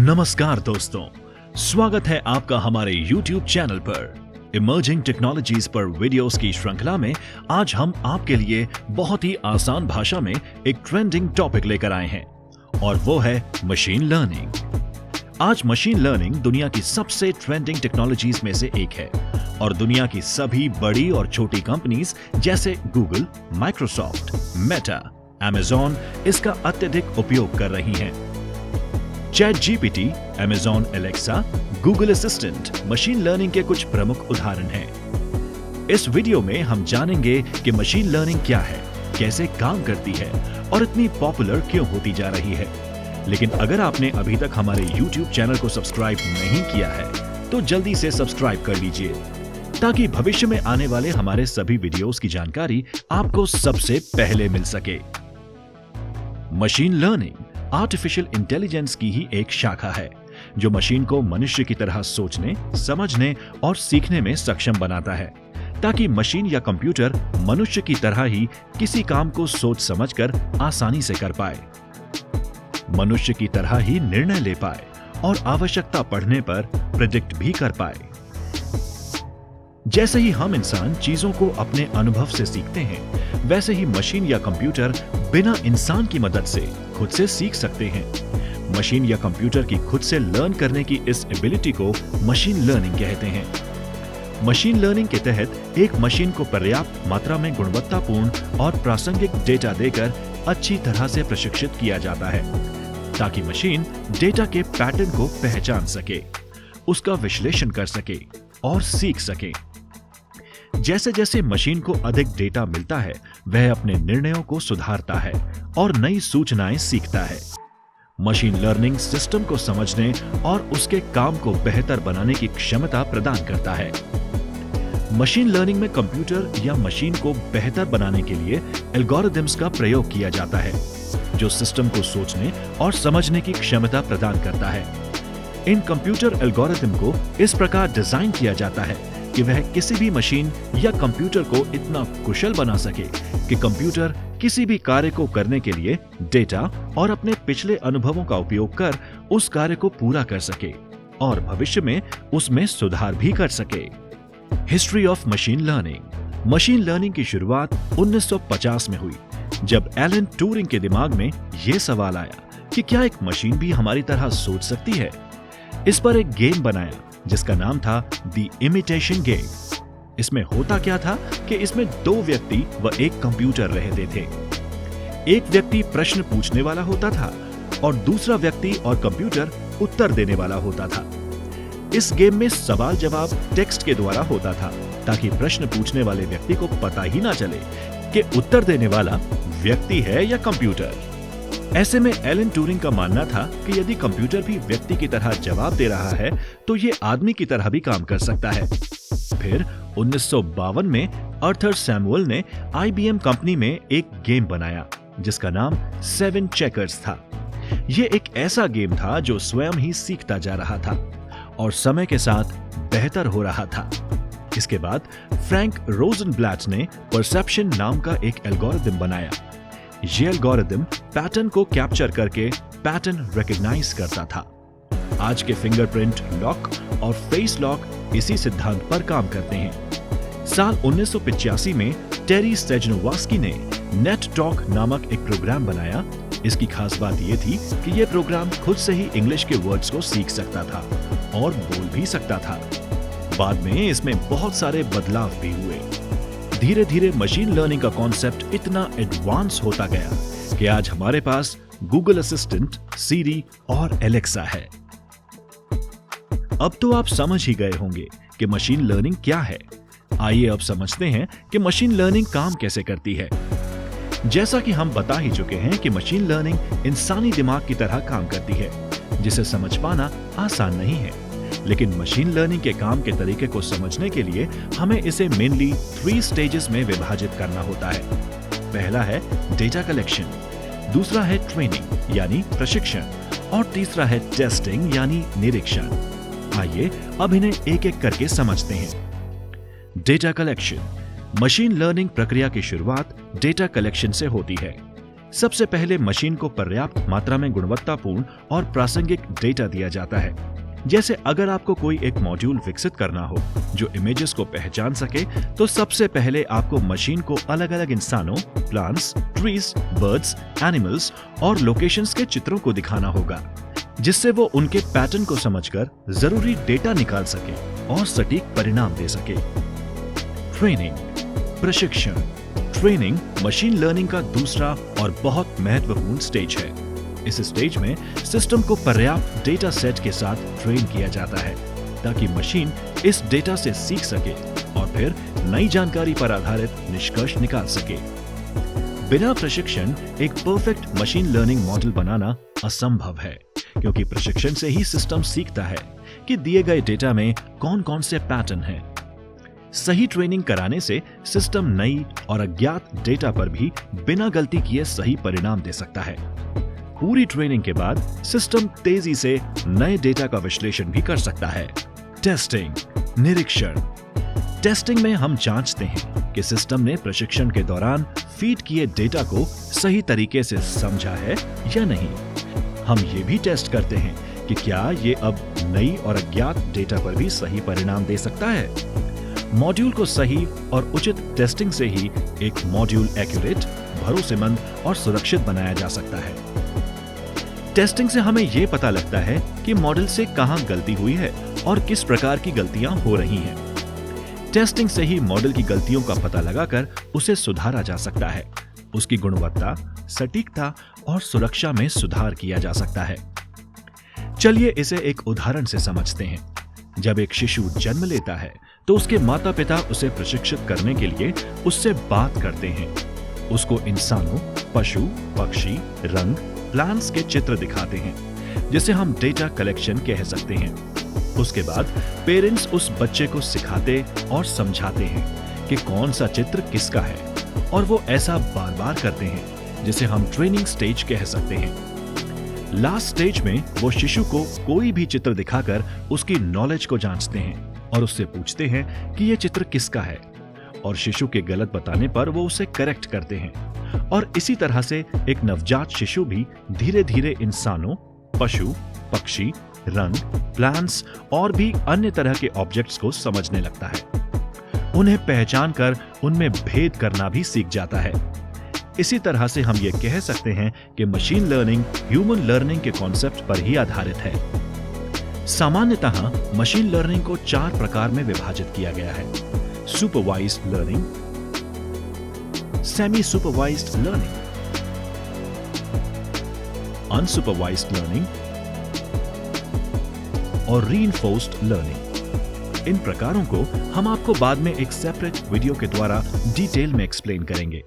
नमस्कार दोस्तों, स्वागत है आपका हमारे YouTube चैनल पर। इमर्जिंग टेक्नोलॉजीज पर वीडियोस की श्रृंखला में आज हम आपके लिए बहुत ही आसान भाषा में एक ट्रेंडिंग टॉपिक लेकर आए हैं और वो है मशीन लर्निंग। आज मशीन लर्निंग दुनिया की सबसे ट्रेंडिंग टेक्नोलॉजीज में से एक है और दुनिया की सभी बड़ी और छोटी कंपनीज जैसे गूगल, माइक्रोसॉफ्ट, मेटा, अमेज़न इसका अत्यधिक उपयोग कर रही हैं। ChatGPT, Amazon Alexa, Google Assistant machine learning के कुछ प्रमुख उदाहरण हैं। इस वीडियो में हम जानेंगे कि मशीन लर्निंग क्या है, कैसे काम करती है और इतनी पॉपुलर क्यों होती जा रही है। लेकिन अगर आपने अभी तक हमारे YouTube चैनल को सब्सक्राइब नहीं किया है तो जल्दी से सब्सक्राइब कर लीजिए ताकि भविष्य में आने वाले हमारे सभी वीडियोस की जानकारी आपको सबसे पहले मिल सके। मशीन लर्निंग आर्टिफिशियल इंटेलिजेंस की ही एक शाखा है जो मशीन को मनुष्य की तरह सोचने, समझने और सीखने में सक्षम बनाता है ताकि मशीन या कंप्यूटर मनुष्य की तरह ही किसी काम को सोच समझकर आसानी से कर पाए, मनुष्य की तरह ही निर्णय ले पाए और आवश्यकता पड़ने पर प्रेडिक्ट भी कर पाए। जैसे ही हम इंसान चीजों को अपने अनुभव से सीखते हैं, वैसे ही मशीन या कंप्यूटर बिना इंसान की मदद से खुद से सीख सकते हैं। मशीन या कंप्यूटर की खुद से लर्न करने की इस एबिलिटी को मशीन लर्निंग कहते हैं। मशीन लर्निंग के तहत एक मशीन को पर्याप्त मात्रा में गुणवत्तापूर्ण और प्रासंगिक डेटा देकर अच्छी तरह से प्रशिक्षित किया जाता है ताकि मशीन डेटा के पैटर्न को पहचान सके, उसका विश्लेषण कर सके और सीख सके। जैसे जैसे मशीन को अधिक डेटा मिलता है, वह अपने निर्णयों को सुधारता है और नई सूचनाएं सीखता है। मशीन लर्निंग सिस्टम को समझने और उसके काम को बेहतर बनाने की क्षमता प्रदान करता है। मशीन लर्निंग में कंप्यूटर या मशीन को बेहतर बनाने के लिए एल्गोरिदम्स का प्रयोग किया जाता है जो सिस्टम को सोचने और समझने की क्षमता प्रदान करता है। इन कंप्यूटर एल्गोरिदम को इस प्रकार डिजाइन किया जाता है कि वह किसी भी मशीन या कंप्यूटर को इतना कुशल बना सके कि कंप्यूटर किसी भी कार्य को करने के लिए डेटा और अपने पिछले अनुभवों का उपयोग कर उस कार्य को पूरा कर सके और भविष्य में उसमें सुधार भी कर सके। History of machine learning. Machine learning की शुरुआत 1950 में हुई जब एलन ट्यूरिंग के दिमाग में यह सवाल आया कि क्या एक मशीन भी हमारी तरह सोच सकती है। इस पर एक गेम बनाया जिसका नाम था द इमिटेशन गेम। इसमें होता क्या था कि इसमें दो व्यक्ति व एक कंप्यूटर रहते थे। एक व्यक्ति प्रश्न पूछने वाला होता था और दूसरा व्यक्ति और कंप्यूटर उत्तर देने वाला होता था। इस गेम में सवाल जवाब टेक्स्ट के द्वारा होता था ताकि प्रश्न पूछने वाले व्यक्ति को पता ही ना चले कि उत्तर देने वाला व्यक्ति है या कंप्यूटर। ऐसे में एलन ट्यूरिंग का मानना था कि यदि कंप्यूटर भी व्यक्ति की तरह जवाब दे रहा है तो ये आदमी की तरह भी काम कर सकता है। फिर 1952 में आर्थर सैमुअल ने IBM कंपनी में एक गेम बनाया जिसका नाम 7 चेकर्स था। ये एक ऐसा गेम था जो स्वयं ही सीखता जा रहा था और समय के साथ बेहतर हो रहा था। इसके बाद फ्रैंक रोजनब्लैट ने परसेप्शन नाम का एक एल्गोरिदम बनाया। ये एल्गोरिदम पैटर्न को कैप्चर करके पैटर्न रिकॉग्नाइज करता था। आज के फिंगरप्रिंट लॉक और फेस लॉक इसी सिद्धांत पर काम करते हैं। साल 1985 में टेरी स्टेजनोवास्की ने नेटटॉक नामक एक प्रोग्राम बनाया। इसकी खास बात यह थी कि यह प्रोग्राम खुद से ही इंग्लिश के वर्ड्स को सीख सकता था और बोल भी सकता था। बाद में इसमें बहुत सारे बदलाव भी हुए। धीरे धीरे मशीन लर्निंग का कॉन्सेप्ट इतना एडवांस होता गया कि आज हमारे पास गूगल असिस्टेंट, सीरी और एलेक्सा है। अब तो आप समझ ही गए होंगे कि मशीन लर्निंग क्या है। आइए अब समझते हैं कि मशीन लर्निंग काम कैसे करती है। जैसा कि हम बता ही चुके हैं कि मशीन लर्निंग इंसानी दिमाग की तरह काम करती है जिसे समझ पाना आसान नहीं है, लेकिन मशीन लर्निंग के काम के तरीके को समझने के लिए हमें इसे मेनली 3 स्टेजेस में विभाजित करना होता है। पहला है डेटा कलेक्शन, दूसरा है ट्रेनिंग यानी प्रशिक्षण और तीसरा है टेस्टिंग यानी निरीक्षण। आइए अब इन्हें एक एक करके समझते हैं। Data collection. मशीन लर्निंग प्रक्रिया की शुरुआत डेटा कलेक्शन से होती है। सबसे पहले मशीन को पर्याप्त मात्रा में गुणवत्तापूर्ण और प्रासंगिक डेटा दिया जाता है। जैसे अगर आपको कोई एक मॉड्यूल विकसित करना हो जो इमेजेस को पहचान सके, तो सबसे पहले आपको मशीन को अलग अलग इंसानों, प्लांट्स, ट्रीज, बर्ड्स, एनिमल्स और लोकेशंस के चित्रों को दिखाना होगा, जिससे वो उनके पैटर्न को समझकर जरूरी डेटा निकाल सके और सटीक परिणाम दे सके। ट्रेनिंग, प्रशिक्षण। ट्रेनिंग मशीन लर्निंग का दूसरा और बहुत महत्वपूर्ण स्टेज है। इस स्टेज में सिस्टम को पर्याप्त डेटा सेट के साथ ट्रेन किया जाता है ताकि मशीन इस डेटा से सीख सके और फिर नई जानकारी पर आधारित निष्कर्ष निकाल सके। बिना प्रशिक्षण एक परफेक्ट मशीन लर्निंग मॉडल बनाना असंभव है, क्योंकि प्रशिक्षण से ही सिस्टम सीखता है कि दिए गए डेटा में कौन कौन से पैटर्न हैं। सही ट्रेनिंग कराने से सिस्टम नई और अज्ञात डेटा पर भी बिना गलती किए सही परिणाम दे सकता है। पूरी ट्रेनिंग के बाद सिस्टम तेजी से नए डेटा का विश्लेषण भी कर सकता है। टेस्टिंग, निरीक्षण। टेस्टिंग में हम जांचते हैं कि सिस्टम ने प्रशिक्षण के दौरान फीड किए डेटा को सही तरीके से समझा है या नहीं। हम ये भी टेस्ट करते हैं कि क्या ये अब नई और अज्ञात डेटा पर भी सही परिणाम दे सकता है। मॉड्यूल को सही और उचित टेस्टिंग से ही एक मॉड्यूल एक्यूरेट, भरोसेमंद और सुरक्षित बनाया जा सकता है। टेस्टिंग से हमें यह पता लगता है कि मॉडल से कहां गलती हुई है और किस प्रकार की गलतियां हो रही हैं। टेस्टिंग से ही मॉडल की गलतियों का पता लगाकर उसे सुधारा जा सकता है। उसकी गुणवत्ता, सटीकता और सुरक्षा में सुधार किया जा सकता है। चलिए इसे एक उदाहरण से समझते हैं। जब एक शिशु जन्म लेता है तो उसके माता पिता उसे प्रशिक्षित करने के लिए उससे बात करते हैं। उसको इंसानों, पशु, पक्षी, रंग, प्लांट्स के चित्र दिखाते हैं, जिसे हम डेटा कलेक्शन कह सकते हैं। उसके बाद पेरेंट्स उस बच्चे को सिखाते और समझाते हैं कि कौन सा चित्र किसका है, और वो ऐसा बार बार करते हैं, जिसे हम ट्रेनिंग स्टेज कह सकते हैं। लास्ट स्टेज में वो शिशु को कोई भी चित्र दिखाकर उसकी नॉलेज को जांचते हैं और उससे पूछते हैं कि ये चित्र किसका है, और शिशु के गलत बताने पर वो उसे करेक्ट करते हैं। और इसी तरह से एक नवजात शिशु भी धीरे धीरे इंसानों, पशु, पक्षी, रंग, प्लांट्स और भी अन्य तरह के ऑब्जेक्ट्स को समझने लगता है। उन्हें पहचान कर उनमें भेद करना भी सीख जाता है। इसी तरह से हम ये कह सकते हैं कि मशीन लर्निंग ह्यूमन लर्निंग के कॉन्सेप्ट पर ही आधारित है। सामान्यतः मशीन लर्निंग को 4 प्रकार में विभाजित किया गया है: supervised learning, semi supervised learning, unsupervised learning और रीइंफोर्स्ड लर्निंग। इन प्रकारों को हम आपको बाद में एक सेपरेट वीडियो के द्वारा डिटेल में एक्सप्लेन करेंगे,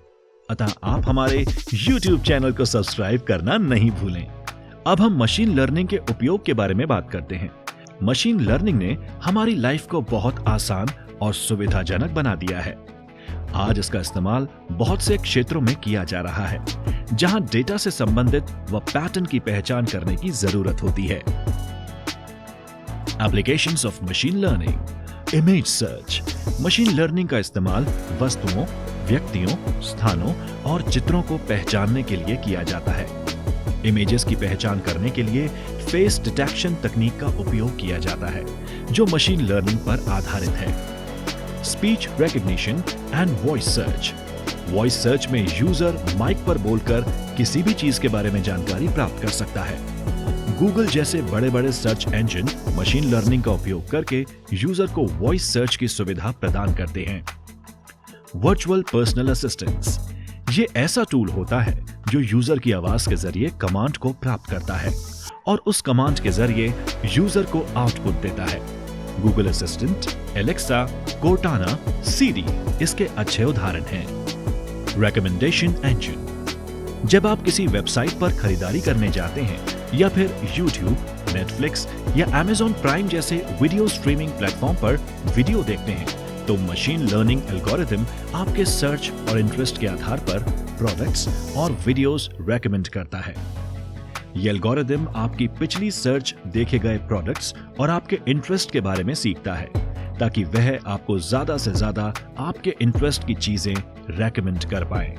अतः आप हमारे YouTube चैनल को सब्सक्राइब करना नहीं भूलें। अब हम मशीन लर्निंग के उपयोग के बारे में बात करते हैं। मशीन लर्निंग ने हमारी लाइफ को बहुत आसान और सुविधाजनक बना दिया है। आज इसका इस्तेमाल बहुत से क्षेत्रों में किया जा रहा है, जहां डेटा से संबंधित व पैटर्न की पहचान करने की जरूरत होती है। Applications of machine learning. Image search. Machine learning का इस्तेमाल वस्तुओं, व्यक्तियों, स्थानों और चित्रों को पहचानने के लिए किया जाता है। इमेजेस की पहचान करने के लिए फेस डिटेक्शन तकनीक का उपयोग किया जाता है, जो मशीन लर्निंग पर आधारित है। Speech recognition and voice search. Voice search में यूजर माइक पर बोलकर किसी भी चीज के बारे में जानकारी प्राप्त कर सकता है। गूगल जैसे बड़े बड़े सर्च इंजन मशीन लर्निंग का उपयोग करके यूजर को वॉइस सर्च की सुविधा प्रदान करते हैं। Virtual personal assistants. ये ऐसा टूल होता है जो यूजर की आवाज के जरिए कमांड को प्राप्त करता है और उस कमांड के जरिए यूजर को आउटपुट देता है। गूगल असिस्टेंट, एलेक्सा, कोर्टाना, सीरी इसके अच्छे उदाहरण हैं। Recommendation engine. जब आप किसी वेबसाइट पर खरीदारी करने जाते हैं या फिर YouTube, Netflix या Amazon प्राइम जैसे वीडियो स्ट्रीमिंग प्लेटफॉर्म पर वीडियो देखते हैं, तो मशीन लर्निंग एल्गोरिथम आपके सर्च और इंटरेस्ट के आधार पर प्रोडक्ट्स और वीडियोस रेकमेंड करता है। यह एल्गोरिथम आपकी पिछली सर्च देखे गए प्रोडक्ट्स और आपके इंटरेस्ट के बारे में सीखता है, ताकि वह आपको ज्यादा से ज्यादा आपके इंटरेस्ट की चीजें रेकमेंड कर पाए।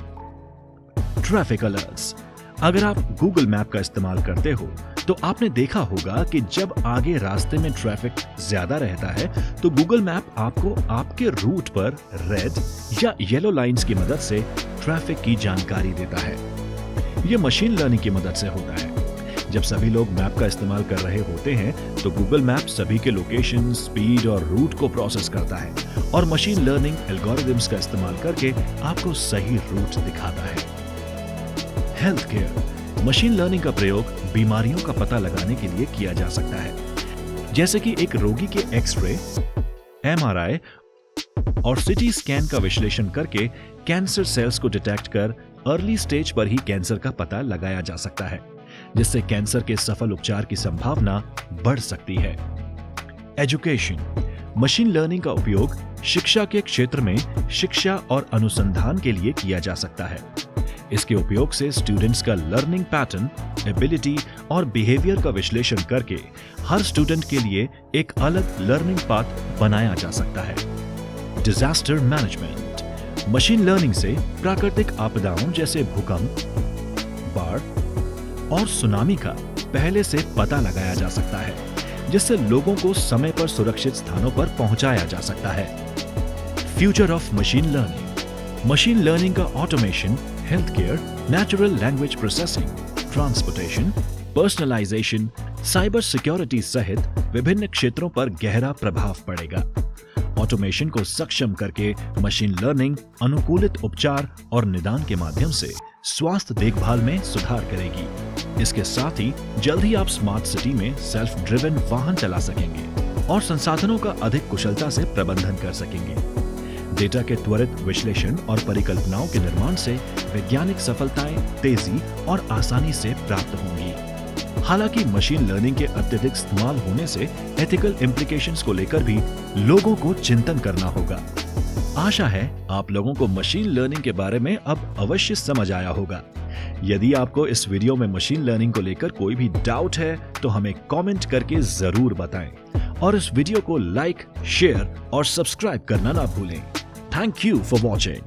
Traffic alerts. अगर आप गूगल मैप का इस्तेमाल करते हो तो आपने देखा होगा कि जब आगे रास्ते में ट्रैफिक ज्यादा रहता है तो गूगल मैप आपको आपके रूट पर रेड या येलो लाइंस की मदद से ट्रैफिक की जानकारी देता है। यह मशीन लर्निंग की मदद से होता है। जब सभी लोग मैप का इस्तेमाल कर रहे होते हैं तो गूगल मैप सभी के लोकेशन, स्पीड और रूट को प्रोसेस करता है और मशीन लर्निंग एल्गोरिदम्स का इस्तेमाल करके आपको सही रूट दिखाता है। Health care. मशीन लर्निंग का प्रयोग बीमारियों का पता लगाने के लिए किया जा सकता है, जैसे कि एक रोगी के एक्सरे, एमआरआई और सीटी स्कैन का विश्लेषण करके कैंसर सेल्स को डिटेक्ट कर अर्ली स्टेज पर ही कैंसर का पता लगाया जा सकता है, जिससे कैंसर के सफल उपचार की संभावना बढ़ सकती है। एजुकेशन। मशीन लर्निंग का उपयोग शिक्षा के क्षेत्र में शिक्षा और अनुसंधान के लिए किया जा सकता है। इसके उपयोग से स्टूडेंट्स का लर्निंग पैटर्न, एबिलिटी और बिहेवियर का विश्लेषण करके हर स्टूडेंट के लिए एक अलग लर्निंग पाथ बनाया जा सकता है। Disaster management. मशीन लर्निंग से प्राकृतिक आपदाओं जैसे भूकंप, बाढ़ और सुनामी का पहले से पता लगाया जा सकता है, जिससे लोगों को समय पर सुरक्षित स्थानों पर पहुंचाया जा सकता है। Future of machine learning. Machine learning का automation, health care, natural language processing, transportation, personalisation, cyber security सहित विभिन्न क्षेत्रों पर गहरा प्रभाव पड़ेगा। ऑटोमेशन को सक्षम करके मशीन लर्निंग अनुकूलित उपचार और निदान के माध्यम से स्वास्थ्य देखभाल में सुधार करेगी। इसके साथ ही जल्द ही आप स्मार्ट सिटी में सेल्फ ड्रिवन वाहन चला सकेंगे और संसाधनों का अधिक कुशलता से प्रबंधन कर सकेंगे। डेटा के त्वरित विश्लेषण और परिकल्पनाओं के निर्माण से वैज्ञानिक सफलताएं तेजी और आसानी से प्राप्त होंगी। हालांकि मशीन लर्निंग के अत्यधिक इस्तेमाल होने से एथिकल इम्प्लीकेशंस को लेकर भी लोगों को चिंतन करना होगा। आशा है आप लोगों को मशीन लर्निंग के बारे में अब अवश्य समझ आया होगा। यदि आपको इस वीडियो में मशीन लर्निंग को लेकर कोई भी डाउट है तो हमें कमेंट करके जरूर बताएं और इस वीडियो को लाइक, शेयर और सब्सक्राइब करना ना भूलें। Thank you for watching.